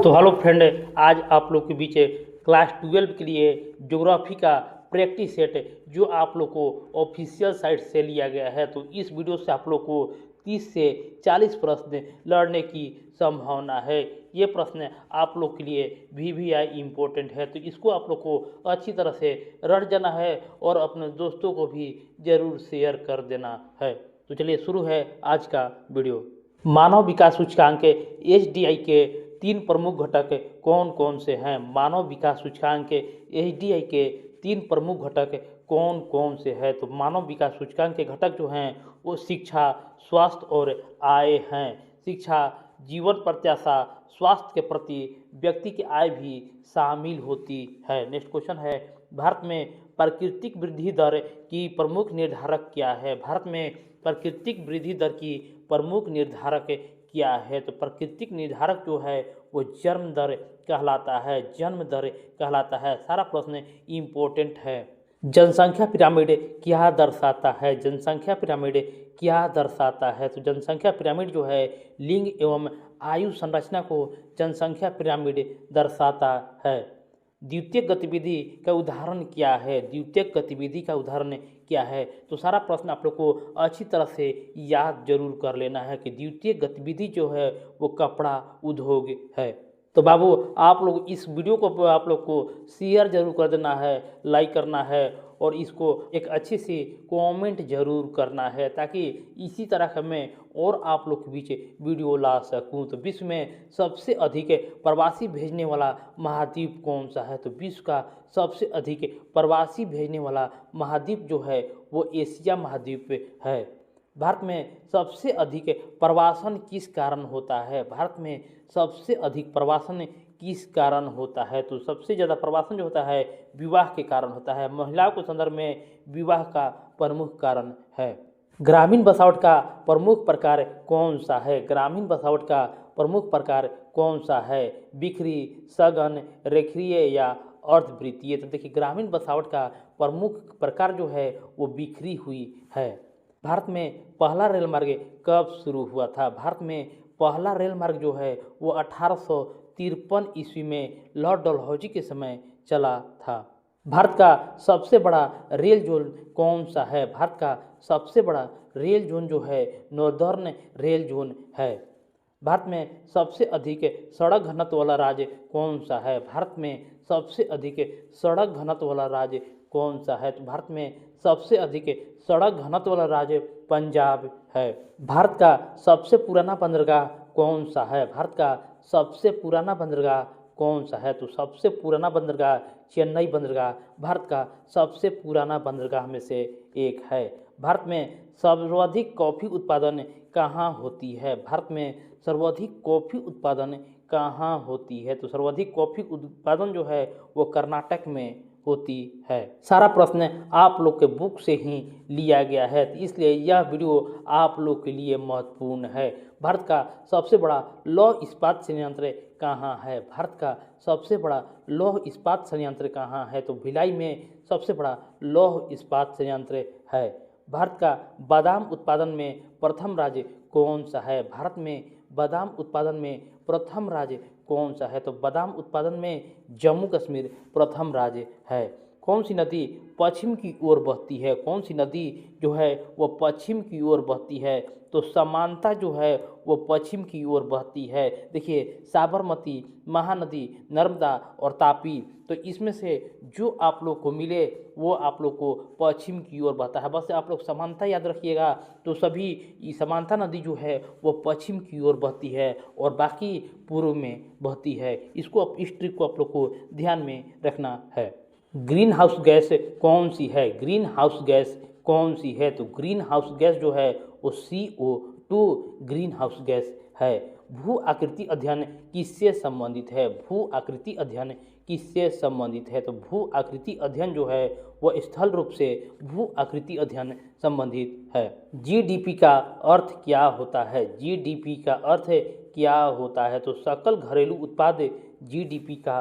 तो hello friend, आज आप लोग के बीच क्लास 12 के लिए ज्योग्राफी का प्रैक्टिस सेट जो आप लोग को ऑफिशियल साइट से लिया गया है। तो इस वीडियो से आप लोग को 30 से 40 प्रश्न लड़ने की संभावना है। ये प्रश्न आप लोग के लिए VVI इम्पोर्टेंट है, तो इसको आप लोग को अच्छी तरह से रट जाना है और अपने दोस्तों को भी ज़रूर शेयर कर देना है। तो चलिए शुरू है आज का वीडियो। मानव विकास सूचकांक HDI के 3 प्रमुख घटक कौन कौन से हैं? मानव विकास सूचकांक HDI के 3 प्रमुख घटक कौन कौन से हैं? तो मानव विकास सूचकांक के घटक जो हैं वो शिक्षा, स्वास्थ्य और आय हैं। शिक्षा, जीवन प्रत्याशा, स्वास्थ्य के प्रति व्यक्ति की आय भी शामिल होती है। नेक्स्ट क्वेश्चन है, भारत में प्राकृतिक वृद्धि दर की प्रमुख निर्धारक क्या है? भारत में प्राकृतिक वृद्धि दर की प्रमुख निर्धारक क्या है? तो प्राकृतिक निर्धारक जो है वो जन्म दर कहलाता है, जन्म दर कहलाता है। सारा प्रश्न इम्पोर्टेंट है। जनसंख्या पिरामिड क्या दर्शाता है? जनसंख्या पिरामिड क्या दर्शाता है? तो जनसंख्या पिरामिड जो है लिंग एवं आयु संरचना को जनसंख्या पिरामिड दर्शाता है। द्वितीयक गतिविधि का उदाहरण क्या है? द्वितीयक गतिविधि का उदाहरण क्या है? तो सारा प्रश्न आप लोग को अच्छी तरह से याद जरूर कर लेना है कि द्वितीयक गतिविधि जो है वो कपड़ा उद्योग है। तो बाबू आप लोग इस वीडियो को आप लोग को शेयर जरूर कर देना है, लाइक करना है और इसको एक अच्छी सी कमेंट जरूर करना है, ताकि इसी तरह का मैं और आप लोग के बीच वीडियो ला सकूं। तो विश्व में सबसे अधिक प्रवासी भेजने वाला महाद्वीप कौन सा है? तो विश्व का सबसे अधिक प्रवासी भेजने वाला महाद्वीप जो है वो एशिया महाद्वीप है। भारत में सबसे अधिक प्रवासन किस कारण होता है? भारत में सबसे अधिक प्रवासन किस कारण होता है? तो सबसे ज़्यादा प्रवासन जो होता है विवाह के कारण होता है। महिलाओं के संदर्भ में विवाह का प्रमुख कारण है। ग्रामीण बसावट का प्रमुख प्रकार कौन सा है? ग्रामीण बसावट का प्रमुख प्रकार कौन सा है? बिखरी, सघन, रेखीय या अर्धवृत्तीय? तो देखिए ग्रामीण बसावट का प्रमुख प्रकार जो है वो बिखरी हुई है। भारत में पहला रेल मार्ग कब शुरू हुआ था? भारत में पहला रेल मार्ग जो है वो 1853 ईस्वी में लॉर्ड डलहौजी के समय चला था। भारत का सबसे बड़ा रेल जोन कौन सा है? भारत का सबसे बड़ा रेल जोन जो है नॉर्दर्न रेल जोन है। भारत में सबसे अधिक सड़क घनत्व वाला राज्य कौन सा है? भारत में सबसे अधिक सड़क घनत्व वाला राज्य कौन सा है? तो भारत में सबसे अधिक सड़क घनत्व वाला राज्य पंजाब है। भारत का सबसे पुराना बंदरगाह कौन सा है? भारत का सबसे पुराना बंदरगाह कौन सा है? तो सबसे पुराना बंदरगाह चेन्नई बंदरगाह भारत का सबसे पुराना बंदरगाह में से एक है। भारत में सर्वाधिक कॉफ़ी उत्पादन कहाँ होती है? भारत में सर्वाधिक कॉफ़ी उत्पादन कहाँ होती है? तो सर्वाधिक कॉफ़ी उत्पादन जो है वो कर्नाटक में होती है। सारा प्रश्न आप लोग के बुक से ही लिया गया है, तो इसलिए यह वीडियो आप लोग के लिए महत्वपूर्ण है। भारत का सबसे बड़ा लौह इस्पात संयंत्र कहाँ है? भारत का सबसे बड़ा लौह इस्पात संयंत्र कहाँ है? तो भिलाई में सबसे बड़ा लौह इस्पात संयंत्र है। भारत का बादाम उत्पादन में प्रथम राज्य कौन सा है? भारत में बादाम उत्पादन में प्रथम राज्य कौन सा है? तो बादाम उत्पादन में जम्मू कश्मीर प्रथम राज्य है। कौन सी नदी पश्चिम की ओर बहती है? कौन सी नदी जो है वो पश्चिम की ओर बहती है? तो समानता जो है वो पश्चिम की ओर बहती है। देखिए साबरमती, महानदी, नर्मदा और तापी, तो इसमें से जो आप लोग को मिले वो आप लोग को पश्चिम की ओर बहता है। बस आप लोग समानता याद रखिएगा। तो सभी समानता नदी जो है वो पश्चिम की ओर बहती है और बाकी पूर्व में बहती है। इसको इस ट्रिक को आप लोग को ध्यान में रखना है। ग्रीन हाउस गैस कौन सी है? ग्रीन हाउस गैस कौन सी है? तो ग्रीन हाउस गैस जो है वो CO2 ग्रीन हाउस गैस है। भू आकृति अध्ययन किससे संबंधित है? भू आकृति अध्ययन किससे संबंधित है? तो भू आकृति अध्ययन जो है वह स्थल रूप से भू आकृति अध्ययन संबंधित है। GDP का अर्थ क्या होता है? GDP का अर्थ क्या होता है? तो सकल घरेलू उत्पाद GDP का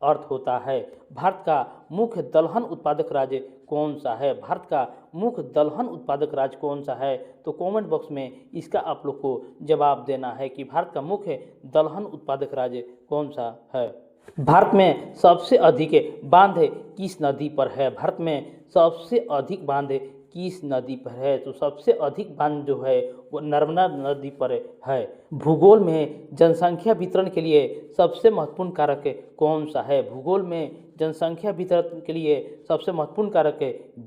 अर्थ होता है। भारत का मुख्य दलहन उत्पादक राज्य कौन सा है? भारत का मुख्य दलहन उत्पादक राज्य कौन सा है? तो कमेंट बॉक्स में इसका आप लोग को जवाब देना है कि भारत का मुख्य दलहन उत्पादक राज्य कौन सा है। भारत में सबसे अधिक बांध किस नदी पर है? भारत में सबसे अधिक बांध किस नदी पर है? तो सबसे अधिक बांध जो है वो नर्मदा नदी पर है। भूगोल में जनसंख्या वितरण के लिए सबसे महत्वपूर्ण कारक कौन सा है? भूगोल में जनसंख्या वितरण के लिए सबसे महत्वपूर्ण कारक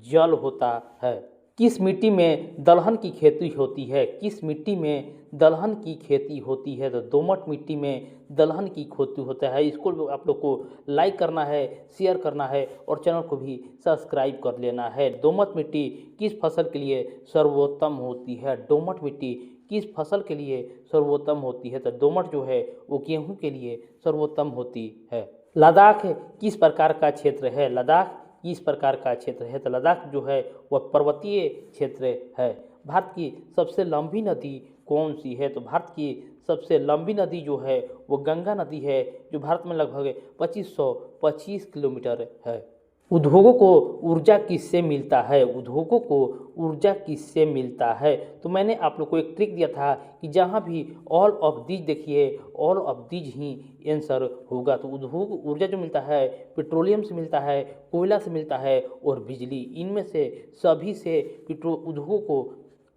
जल होता है। किस मिट्टी में दलहन की खेती होती है? किस मिट्टी में दलहन की खेती होती है? तो दोमट मिट्टी में दलहन की खेती होता है। इसको आप लोग को लाइक करना है, शेयर करना है और चैनल को भी सब्सक्राइब कर लेना है। दोमट मिट्टी किस फसल के लिए सर्वोत्तम होती है? दोमट मिट्टी किस फसल के लिए सर्वोत्तम होती है? तो दोमट जो है वो गेहूं के लिए सर्वोत्तम होती है। लद्दाख किस प्रकार का क्षेत्र है? लद्दाख किस प्रकार का क्षेत्र है? तो लद्दाख जो है वह पर्वतीय क्षेत्र है। भारत की सबसे लंबी नदी कौन सी है? तो भारत की सबसे लंबी नदी जो है वो गंगा नदी है, जो भारत में लगभग 2525 किलोमीटर है। उद्योगों को ऊर्जा किससे मिलता है? उद्योगों को ऊर्जा किससे मिलता है? तो मैंने आप लोग को एक ट्रिक दिया था कि जहाँ भी ऑल ऑफ दीज देखिए, all of these he answer होगा। तो उद्योग ऊर्जा जो मिलता है पेट्रोलियम से मिलता है, कोयला से मिलता है और बिजली, इनमें से सभी से उद्योगों को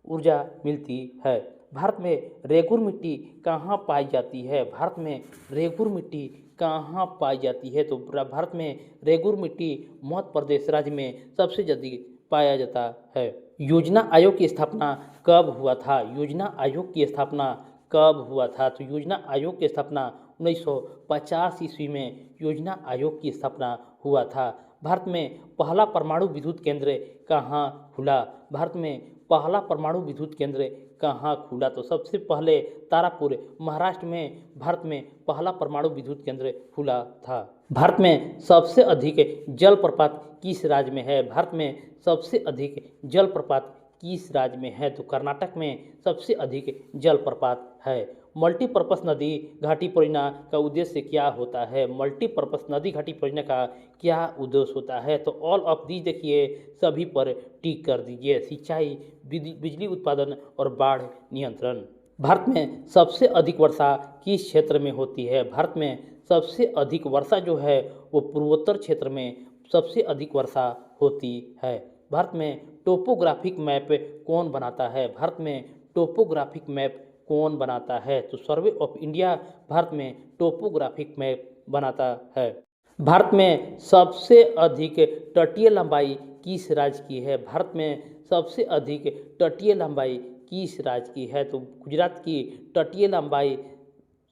ऊर्जा मिलती है। भारत में रेगुर मिट्टी कहाँ पाई जाती है? भारत में रेगुर मिट्टी कहाँ पाई जाती है? तो भारत में रेगुर मिट्टी मध्य प्रदेश राज्य में सबसे ज़्यादा पाया जाता है। योजना आयोग की स्थापना कब हुआ था? योजना आयोग की स्थापना कब हुआ था? तो योजना आयोग की स्थापना 1950 ईस्वी में योजना आयोग की स्थापना हुआ था। भारत में पहला परमाणु विद्युत केंद्र कहाँ खुला? भारत में पहला परमाणु विद्युत केंद्र कहाँ खुला? तो सबसे पहले तारापुर महाराष्ट्र में भारत में पहला परमाणु विद्युत केंद्र खुला था। भारत में सबसे अधिक जलप्रपात किस राज्य में है? भारत में सबसे अधिक जलप्रपात किस राज्य में है? तो कर्नाटक में सबसे अधिक जलप्रपात है। मल्टीपर्पस नदी घाटी परियोजना का उद्देश्य क्या होता है? मल्टीपर्पस नदी घाटी परियोजना का क्या उद्देश्य होता है? तो ऑल ऑफ दीज देखिए, सभी पर टिक कर दीजिए। सिंचाई, बिजली उत्पादन और बाढ़ नियंत्रण। भारत में सबसे अधिक वर्षा किस क्षेत्र में होती है? भारत में सबसे अधिक वर्षा जो है वो पूर्वोत्तर क्षेत्र में सबसे अधिक वर्षा होती है। भारत में टोपोग्राफिक मैप कौन बनाता है? भारत में टोपोग्राफिक मैप कौन बनाता है? तो सर्वे ऑफ इंडिया भारत में टोपोग्राफिक मैप बनाता है। भारत में सबसे अधिक तटीय लंबाई किस राज्य की है? भारत में सबसे अधिक तटीय लंबाई किस राज्य की है? तो गुजरात की तटीय लंबाई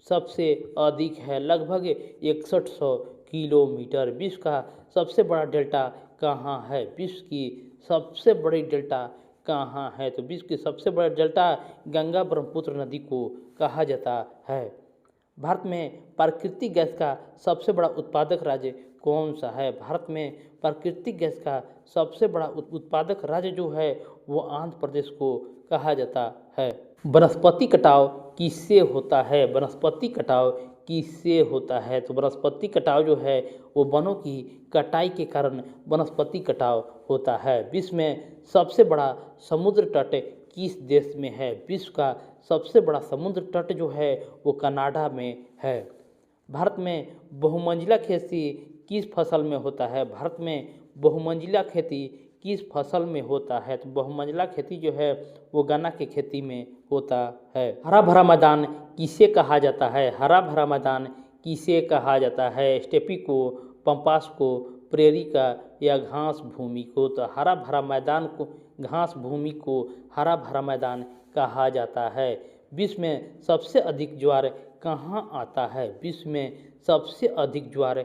सबसे अधिक है, लगभग 6100 किलोमीटर। विश्व का सबसे बड़ा डेल्टा कहाँ है? विश्व की सबसे बड़ी डेल्टा कहाँ है? तो विश्व की सबसे बड़ा डेल्टा गंगा ब्रह्मपुत्र नदी को कहा जाता है। भारत में प्राकृतिक गैस का सबसे बड़ा उत्पादक राज्य कौन सा है? भारत में प्राकृतिक गैस का सबसे बड़ा उत्पादक राज्य जो है वो आंध्र प्रदेश को कहा जाता है। वनस्पति कटाव किससे होता है? वनस्पति कटाव किससे होता है? तो वनस्पति कटाव जो है वो वनों की कटाई के कारण वनस्पति कटाव होता है। विश्व में सबसे बड़ा समुद्र तट किस देश में है? विश्व का सबसे बड़ा समुद्र तट जो है वो कनाडा में है। भारत में बहुमंजिला खेती किस फसल में होता है? भारत में बहुमंजिला खेती किस फसल में होता है? तो बहुमंजिला खेती जो है वो गन्ना की खेती में होता है। हरा भरा मैदान किसे कहा जाता है? हरा भरा मैदान किसे कहा जाता है? स्टेपी को, पंपास को, प्रेरी का या घास भूमि को? तो हरा भरा मैदान को, घास भूमि को हरा भरा मैदान कहा जाता है। विश्व में सबसे अधिक ज्वार कहाँ आता है? विश्व में सबसे अधिक ज्वार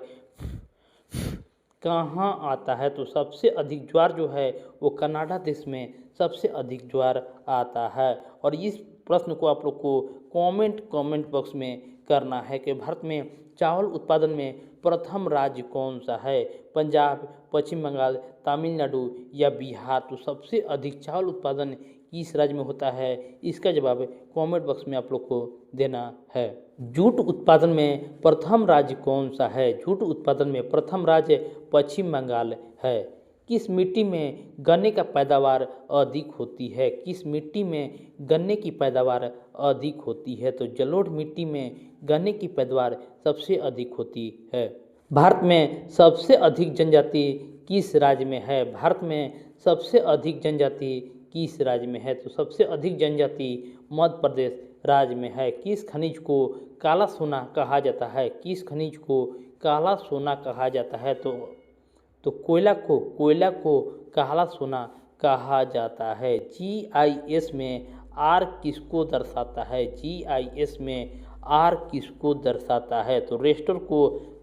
कहाँ आता है? तो सबसे अधिक ज्वार जो है वो कनाडा देश में सबसे अधिक ज्वार आता है। और इस प्रश्न को आप लोग को कमेंट बॉक्स में करना है कि भारत में चावल उत्पादन में प्रथम राज्य कौन सा है? पंजाब, पश्चिम बंगाल, तमिलनाडु या बिहार? तो सबसे अधिक चावल उत्पादन किस राज्य में होता है? इसका जवाब कमेंट बॉक्स में आप लोग को देना है। जूट उत्पादन में प्रथम राज्य कौन सा है? जूट उत्पादन में प्रथम राज्य पश्चिम बंगाल है। किस मिट्टी में गन्ने का पैदावार अधिक होती है? किस मिट्टी में गन्ने की पैदावार अधिक होती है? तो जलोढ़ मिट्टी में गन्ने की पैदावार सबसे अधिक होती है। भारत में सबसे अधिक जनजाति किस राज्य में है? भारत में सबसे अधिक जनजाति किस राज्य में है? तो सबसे अधिक जनजाति मध्य प्रदेश राज्य में है। किस खनिज को काला सोना कहा जाता है? किस खनिज को काला सोना कहा जाता है? तो कोयला को काला सोना कहा जाता है। जीआईएस में आर किसको दर्शाता है? जीआईएस में आर किसको दर्शाता है? तो रेस्टर को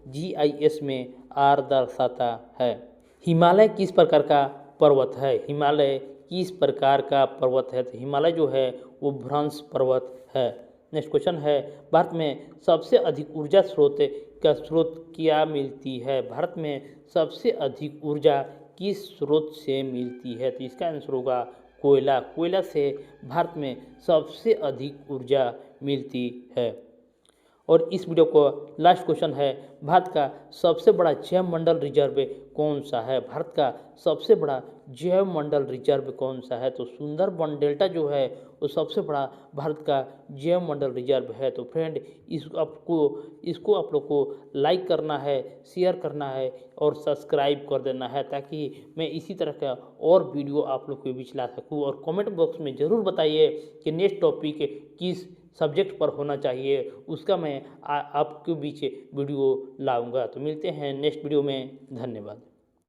जीआईएस में आर दर्शाता है। हिमालय किस प्रकार का पर्वत है? हिमालय किस प्रकार का पर्वत है? तो हिमालय जो है वो भ्रंश पर्वत है। नेक्स्ट क्वेश्चन है, भारत में सबसे अधिक ऊर्जा स्रोत क्या मिलती है? भारत में सबसे अधिक ऊर्जा किस स्रोत से मिलती है? तो इसका आंसर होगा कोयला। कोयला से भारत में सबसे अधिक ऊर्जा मिलती है। और इस वीडियो को लास्ट क्वेश्चन है, भारत का सबसे बड़ा जैव मंडल रिजर्व कौन सा है? भारत का सबसे बड़ा जैव मंडल रिजर्व कौन सा है? तो सुंदरबन डेल्टा जो है वो सबसे बड़ा भारत का जैव मंडल रिजर्व है। तो फ्रेंड इसको आप लोग को लाइक करना है, शेयर करना है और सब्सक्राइब कर देना है, ताकि मैं इसी तरह का और वीडियो आप लोग के बीच ला सकूँ। और कमेंट बॉक्स में ज़रूर बताइए कि नेक्स्ट टॉपिक किस सब्जेक्ट पर होना चाहिए, उसका मैं आपके बीच वीडियो लाऊंगा। तो मिलते हैं नेक्स्ट वीडियो में। धन्यवाद।